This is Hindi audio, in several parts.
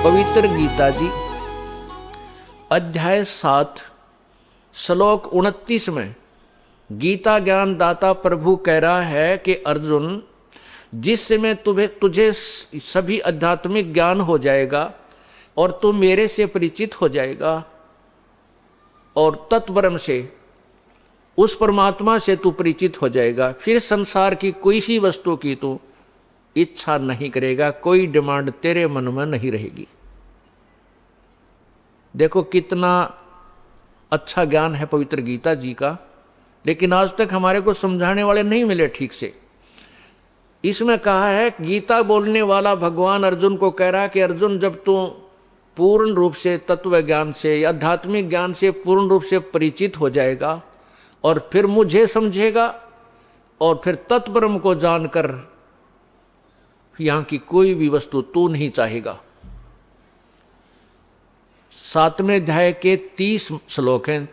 पवित्र गीता जी अध्याय 7 श्लोक 29 में गीता ज्ञान दाता प्रभु कह रहा है कि अर्जुन, जिस समय तुझे सभी आध्यात्मिक ज्ञान हो जाएगा और तू मेरे से परिचित हो जाएगा और तत्ब्रह्म से, उस परमात्मा से तू परिचित हो जाएगा, फिर संसार की कोई ही वस्तु की तू इच्छा नहीं करेगा, कोई डिमांड तेरे मन में नहीं रहेगी। देखो कितना अच्छा ज्ञान है पवित्र गीता जी का, लेकिन आज तक हमारे को समझाने वाले नहीं मिले ठीक से। इसमें कहा है, गीता बोलने वाला भगवान अर्जुन को कह रहा है कि अर्जुन, जब तू पूर्ण रूप से तत्व ज्ञान से, आध्यात्मिक ज्ञान से पूर्ण रूप से परिचित हो जाएगा और फिर मुझे समझेगा और फिर तत्ब्रह्म को जानकर यहां की कोई भी वस्तु तू नहीं चाहेगा। 7वें अध्याय के 30 श्लोक हैं।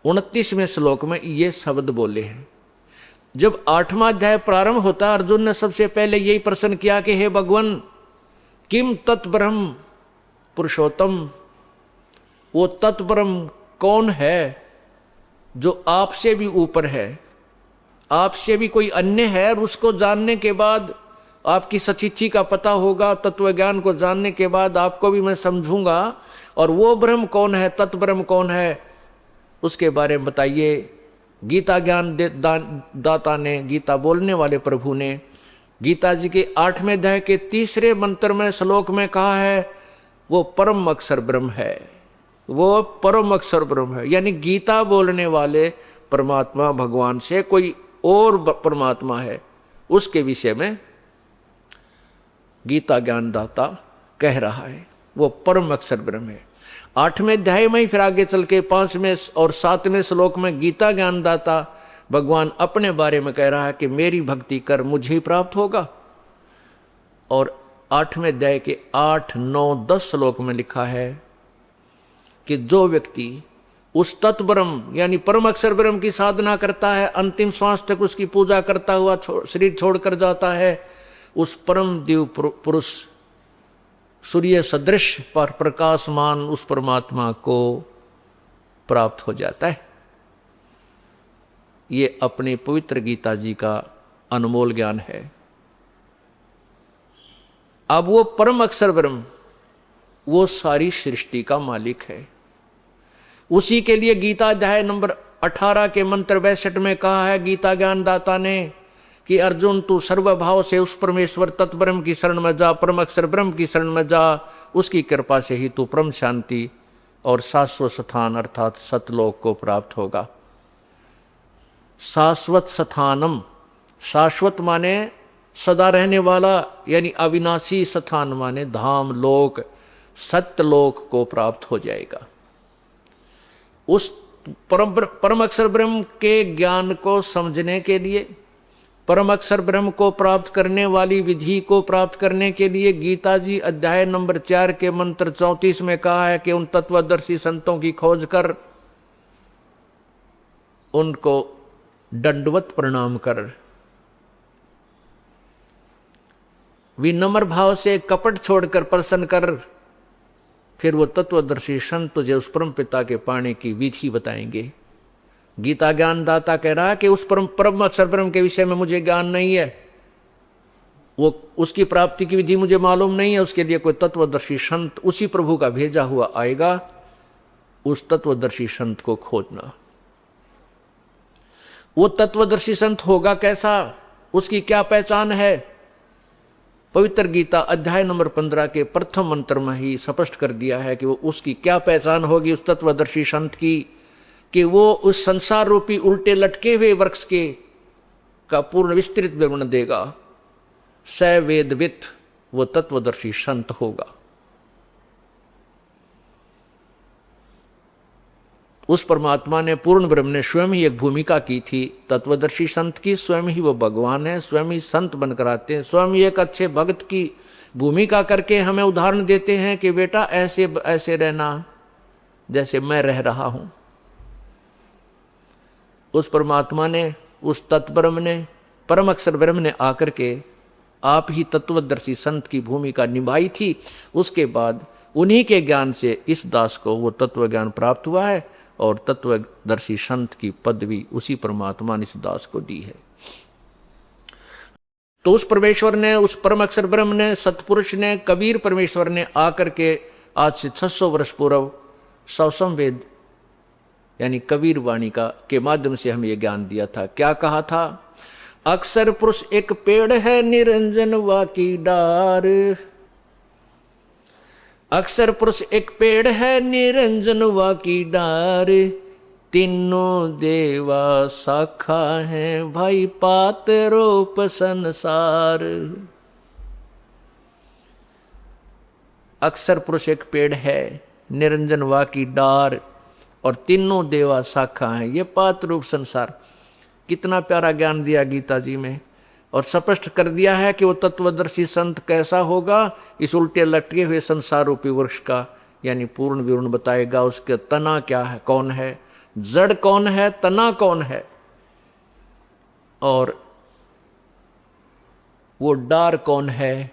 29वें श्लोक में ये शब्द बोले हैं। जब 8वां अध्याय प्रारंभ होता, अर्जुन ने सबसे पहले यही प्रश्न किया कि हे भगवान, किम तत्ब्रह्म पुरुषोत्तम, वो तत्ब्रह्म कौन है जो आपसे भी ऊपर है, आपसे भी कोई अन्य है, और उसको जानने के बाद आपकी सचिथि का पता होगा, तत्व ज्ञान को जानने के बाद आपको भी मैं समझूंगा, और वो ब्रह्म कौन है, तत्ब्रह्म कौन है, उसके बारे में बताइए। गीता ज्ञान दाता ने, गीता बोलने वाले प्रभु ने गीता जी के 8वें अध्याय के 3 मंत्र में श्लोक में कहा है, वो परम अक्षर ब्रह्म है, वो परम अक्षर ब्रह्म है। यानी गीता बोलने वाले परमात्मा भगवान से कोई और परमात्मा है, उसके विषय में गीता ज्ञानदाता कह रहा है, वो परम अक्षर ब्रह्म है। 8वें अध्याय में ही फिर आगे चल के 5वें और 7वें श्लोक में गीता ज्ञानदाता भगवान अपने बारे में कह रहा है कि मेरी भक्ति कर, मुझे ही प्राप्त होगा। और 8वें अध्याय के 8, 9, 10 श्लोक में लिखा है कि जो व्यक्ति उस तत्ब्रह्म यानी परम अक्षर ब्रह्म की साधना करता है, अंतिम श्वास तक उसकी पूजा करता हुआ शरीर छोड़कर जाता है, उस परम दिव्य पुरुष सूर्य सदृश पर प्रकाशमान उस परमात्मा को प्राप्त हो जाता है। ये अपनी पवित्र गीता जी का अनमोल ज्ञान है। अब वो परम अक्षर ब्रह्म, वो सारी सृष्टि का मालिक है। उसी के लिए गीता अध्याय नंबर 18 के मंत्र 62 में कहा है गीता ज्ञानदाता ने कि अर्जुन, तू सर्वभाव से उस परमेश्वर तत्ब्रह्म की शरण में जा, परम अक्षर ब्रह्म की शरण में जा, उसकी कृपा से ही तू परम शांति और शाश्वत स्थान अर्थात सतलोक को प्राप्त होगा। शाश्वत स्थानम, शाश्वत माने सदा रहने वाला, यानी अविनाशी स्थान माने धाम, लोक, सत्यलोक को प्राप्त हो जाएगा। उस परम अक्षर ब्रह्म के ज्ञान को समझने के लिए, परम अक्षर ब्रह्म को प्राप्त करने वाली विधि को प्राप्त करने के लिए गीता जी अध्याय नंबर 4 के मंत्र 34 में कहा है कि उन तत्वदर्शी संतों की खोज कर उनको दंडवत प्रणाम कर, विनम्र भाव से कपट छोड़कर प्रसन्न कर, फिर वो तत्वदर्शी संत तुझे उस परम पिता के पाने की विधि बताएंगे। गीता ज्ञानदाता कह रहा है कि उस परम अक्षर ब्रह्म के विषय में मुझे ज्ञान नहीं है, वो उसकी प्राप्ति की विधि मुझे मालूम नहीं है, उसके लिए कोई तत्वदर्शी संत उसी प्रभु का भेजा हुआ आएगा, उस तत्वदर्शी संत को खोजना। वो तत्वदर्शी संत होगा कैसा, उसकी क्या पहचान है, पवित्र गीता अध्याय नंबर 15 के प्रथम मंत्र में ही स्पष्ट कर दिया है कि वो उसकी क्या पहचान होगी उस तत्वदर्शी संत की, कि वो उस संसार रूपी उल्टे लटके हुए वृक्ष के का पूर्ण विस्तृत विवरण देगा। स वेदवित, वो तत्वदर्शी संत होगा। उस परमात्मा ने, पूर्ण ब्रह्म ने स्वयं ही एक भूमिका की थी तत्वदर्शी संत की, स्वयं ही वो भगवान है, स्वयं ही संत बनकर आते हैं, स्वयं ही एक अच्छे भक्त की भूमिका करके हमें उदाहरण देते हैं कि बेटा ऐसे ऐसे रहना जैसे मैं रह रहा हूं। उस परमात्मा ने, उस तत्ब्रह्म ने, परम अक्षर ब्रह्म ने आकर के आप ही तत्वदर्शी संत की भूमिका निभाई थी। उसके बाद उन्हीं के ज्ञान से इस दास को वो तत्व ज्ञान प्राप्त हुआ है और तत्वदर्शी संत की पदवी उसी परमात्मा ने इस दास को दी है। तो उस परमेश्वर ने, उस परम अक्षर ब्रह्म ने, सतपुरुष ने, कबीर परमेश्वर ने आकर के आज से 600 वर्ष पूर्व सवसंवेद यानी कबीर वाणी का के माध्यम से हमें यह ज्ञान दिया था। क्या कहा था? अक्षर पुरुष एक पेड़ है निरंजन वा की डार। अक्षर पुरुष एक पेड़ है निरंजन वा की डार, तीनों देवा शाखा है भाई पात रूप संसार। अक्षर पुरुष एक पेड़ है, निरंजन वा की डार और तीनों देवा शाखा है, ये पात रूप संसार। कितना प्यारा ज्ञान दिया गीता जी में और स्पष्ट कर दिया है कि वो तत्वदर्शी संत कैसा होगा। इस उल्टे लटके हुए संसार रूपी वृक्ष का यानी पूर्ण विवरण बताएगा। उसके तना क्या है, कौन है, जड़ कौन है, तना कौन है और वो डार कौन है,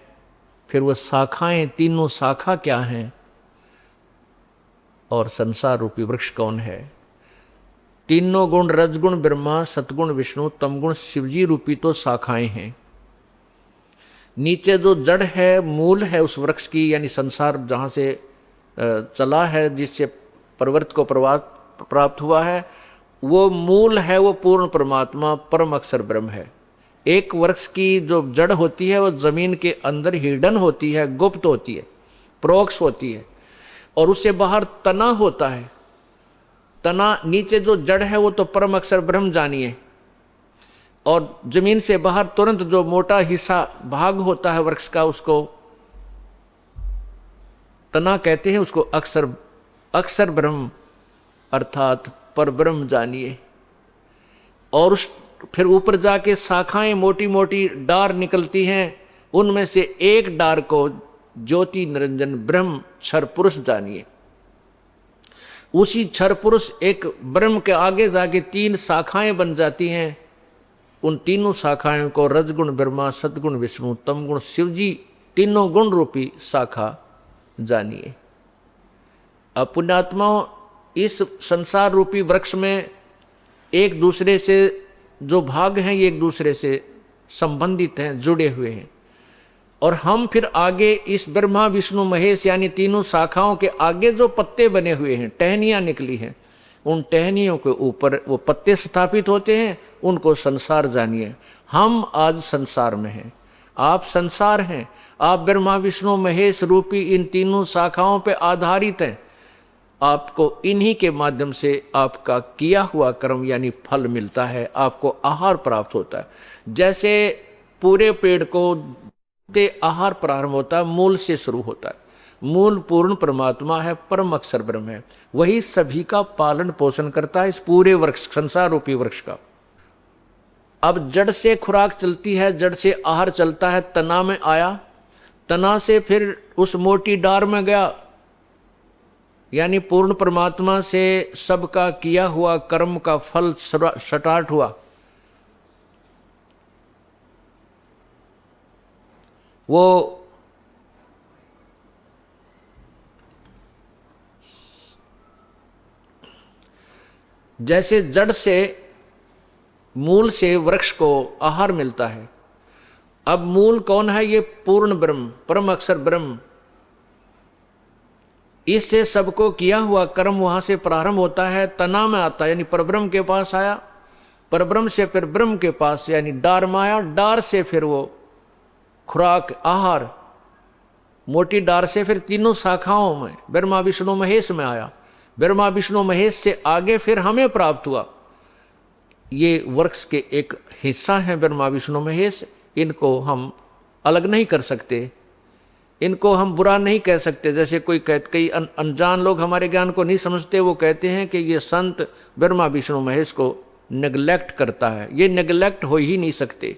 फिर वो शाखाएं, तीनों शाखा क्या हैं और संसार रूपी वृक्ष कौन है। तीनों गुण रजगुण ब्रह्मा, सतगुण विष्णु, तमगुण शिवजी रूपी तो शाखाएं हैं। नीचे जो जड़ है, मूल है उस वृक्ष की यानी संसार जहां से चला है, जिससे प्रवृत्त को प्राप्त हुआ है, वो मूल है, वो पूर्ण परमात्मा परम अक्षर ब्रह्म है। एक वृक्ष की जो जड़ होती है वो जमीन के अंदर हिडन होती है, गुप्त होती है, प्रोक्ष होती है और उससे बाहर तना होता है। तना नीचे जो जड़ है वो तो परम अक्षर ब्रह्म जानिए और जमीन से बाहर तुरंत जो मोटा हिस्सा भाग होता है वृक्ष का उसको तना कहते हैं, उसको अक्षर ब्रह्म अर्थात पर ब्रह्म जानिए। और उस फिर ऊपर जाके शाखाएं मोटी मोटी डार निकलती हैं, उनमें से एक डार को ज्योति निरंजन ब्रह्म क्षर पुरुष जानिए। उसी क्षर पुरुष एक ब्रह्म के आगे जाके 3 शाखाएं बन जाती हैं। उन तीनों शाखाओं को रजगुण ब्रह्मा, सतगुण विष्णु, तमगुण शिवजी, तीनों गुण रूपी शाखा जानिए। अब पुण्यात्माओं, इस संसार रूपी वृक्ष में एक दूसरे से जो भाग हैं ये एक दूसरे से संबंधित हैं, जुड़े हुए हैं और हम फिर आगे इस ब्रह्मा विष्णु महेश यानी तीनों शाखाओं के आगे जो पत्ते बने हुए हैं, टहनियां निकली हैं, उन टहनियों के ऊपर वो पत्ते स्थापित होते हैं, उनको संसार जानिए। हम आज संसार में हैं, आप संसार हैं, आप ब्रह्मा विष्णु महेश रूपी इन तीनों शाखाओं पे आधारित हैं। आपको इन्हीं के माध्यम से आपका किया हुआ कर्म यानी फल मिलता है, आपको आहार प्राप्त होता है। जैसे पूरे पेड़ को से आहार प्रारंभ होता है, मूल से शुरू होता है। मूल पूर्ण परमात्मा है, परम अक्षर ब्रह्म है, वही सभी का पालन पोषण करता है इस पूरे वृक्ष, संसार रूपी वृक्ष का। अब जड़ से खुराक चलती है, जड़ से आहार चलता है, तना में आया, तना से फिर उस मोटी डार में गया यानी पूर्ण परमात्मा से सबका किया हुआ कर्म का फल स्टार्ट हुआ। वो जैसे जड़ से मूल से वृक्ष को आहार मिलता है। अब मूल कौन है? ये पूर्ण ब्रह्म, परम अक्षर ब्रह्म। इससे सबको किया हुआ कर्म वहां से प्रारंभ होता है, तना में आता है यानी परब्रह्म के पास आया, परब्रह्म से फिर ब्रह्म के पास यानी डार में आया, डार से फिर वो खुराक आहार, मोटी डार से फिर तीनों शाखाओं में ब्रह्मा विष्णु महेश में आया, ब्रह्मा विष्णु महेश से आगे फिर हमें प्राप्त हुआ। ये वृक्ष के एक हिस्सा है ब्रह्मा विष्णु महेश, इनको हम अलग नहीं कर सकते, इनको हम बुरा नहीं कह सकते। जैसे कई अनजान लोग हमारे ज्ञान को नहीं समझते, वो कहते हैं कि ये संत ब्रह्मा विष्णु महेश को नेग्लेक्ट करता है। ये नेग्लेक्ट हो ही नहीं सकते,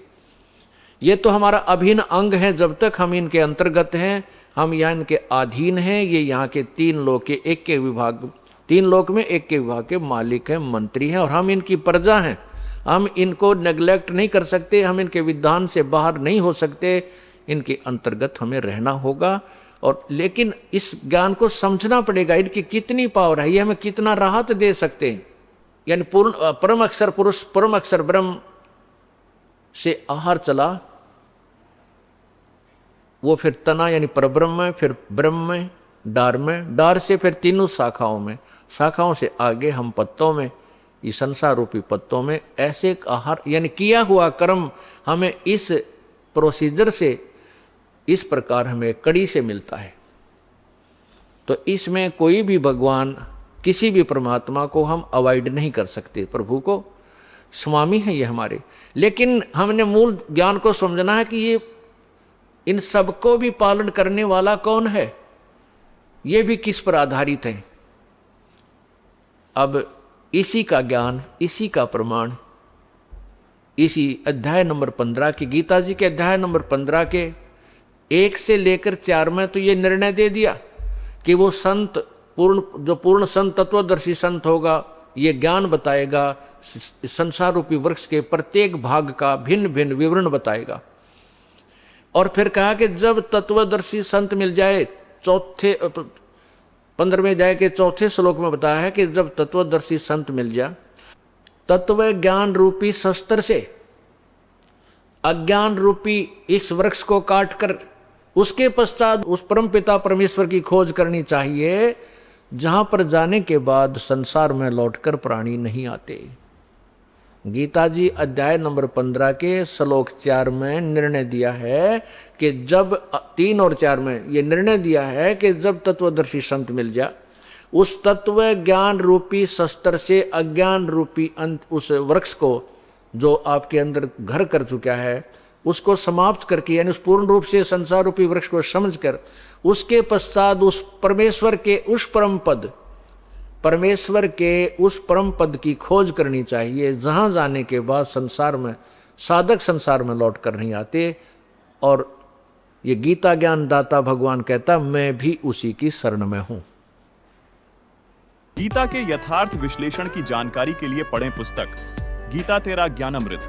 ये तो हमारा अभिन्न अंग है। जब तक हम इनके अंतर्गत हैं, हम यहाँ इनके अधीन हैं। ये यहाँ के 3 लोक के एक विभाग, 3 लोक में एक के विभाग के मालिक हैं, मंत्री हैं और हम इनकी प्रजा हैं। हम इनको नेग्लेक्ट नहीं कर सकते, हम इनके विधान से बाहर नहीं हो सकते, इनके अंतर्गत हमें रहना होगा। और लेकिन इस ज्ञान को समझना पड़ेगा, इनकी कितनी पावर है, ये हमें कितना राहत दे सकते हैं। यानी पूर्ण परम अक्षर पुरुष, परम अक्षर ब्रह्म से आहार चला, वो फिर तना यानी परब्रह्म में, फिर ब्रह्म में, डार में, डार से फिर तीनों शाखाओं में, शाखाओं से आगे हम पत्तों में, ये संसार रूपी पत्तों में। ऐसे आहार यानी किया हुआ कर्म हमें इस प्रोसीजर से, इस प्रकार हमें कड़ी से मिलता है। तो इसमें कोई भी भगवान, किसी भी परमात्मा को हम अवॉइड नहीं कर सकते। प्रभु को स्वामी है ये हमारे, लेकिन हमने मूल ज्ञान को समझना है कि ये इन सबको भी पालन करने वाला कौन है, ये भी किस पर आधारित है। अब इसी का ज्ञान, इसी का प्रमाण इसी अध्याय नंबर 15 की, गीता जी के अध्याय नंबर 15 के 1 से लेकर 4 में तो ये निर्णय दे दिया कि वो संत जो पूर्ण संत, तत्वदर्शी संत होगा, ये ज्ञान बताएगा, संसार रूपी वृक्ष के प्रत्येक भाग का भिन्न भिन्न विवरण बताएगा। और फिर कहा कि जब तत्वदर्शी संत मिल जाए, 15वें अध्याय के 4थे श्लोक में बताया है कि जब तत्वदर्शी संत मिल जाए, तत्व ज्ञान रूपी शस्त्र से अज्ञान रूपी इस वृक्ष को काटकर उसके पश्चात उस परमपिता परमेश्वर की खोज करनी चाहिए, जहां पर जाने के बाद संसार में लौटकर प्राणी नहीं आते। गीता जी अध्याय नंबर 15 के श्लोक 4 में निर्णय दिया है कि जब 3 और 4 में ये निर्णय दिया है कि जब तत्वदर्शी संत मिल जाए, उस तत्व ज्ञान रूपी शस्त्र से अज्ञान रूपी उस वृक्ष को जो आपके अंदर घर कर चुका है, उसको समाप्त करके, यानी उस पूर्ण रूप से संसार रूपी वृक्ष को समझकर उसके पश्चात उस परमेश्वर के उस परम पद, परमेश्वर के उस परम पद की खोज करनी चाहिए, जहां जाने के बाद संसार में साधक संसार में लौट कर नहीं आते। और ये गीता ज्ञान दाता भगवान कहता, मैं भी उसी की शरण में हूं। गीता के यथार्थ विश्लेषण की जानकारी के लिए पढ़ें पुस्तक गीता तेरा ज्ञानामृत।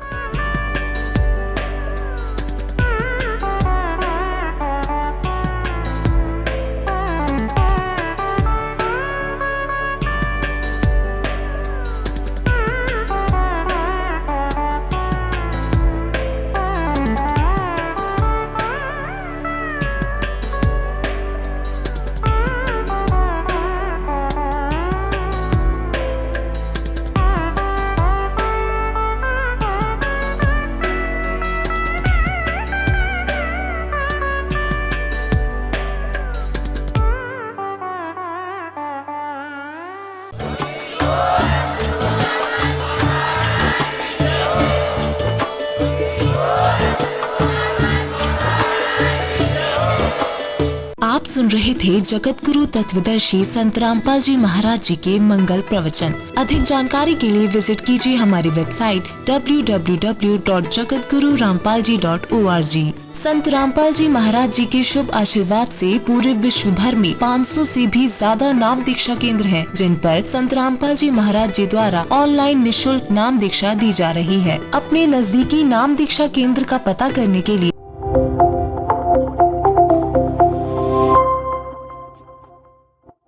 आप सुन रहे थे जगत गुरु तत्वदर्शी संत रामपाल जी महाराज जी के मंगल प्रवचन। अधिक जानकारी के लिए विजिट कीजिए हमारी वेबसाइट www.jagatgururampalji.org। संत रामपाल जी महाराज जी के शुभ आशीर्वाद से पूरे विश्व भर में 500 से भी ज्यादा नाम दीक्षा केंद्र हैं, जिन पर संत रामपाल जी महाराज जी द्वारा ऑनलाइन निःशुल्क नाम दीक्षा दी जा रही है। अपने नजदीकी नाम दीक्षा केंद्र का पता करने के लिए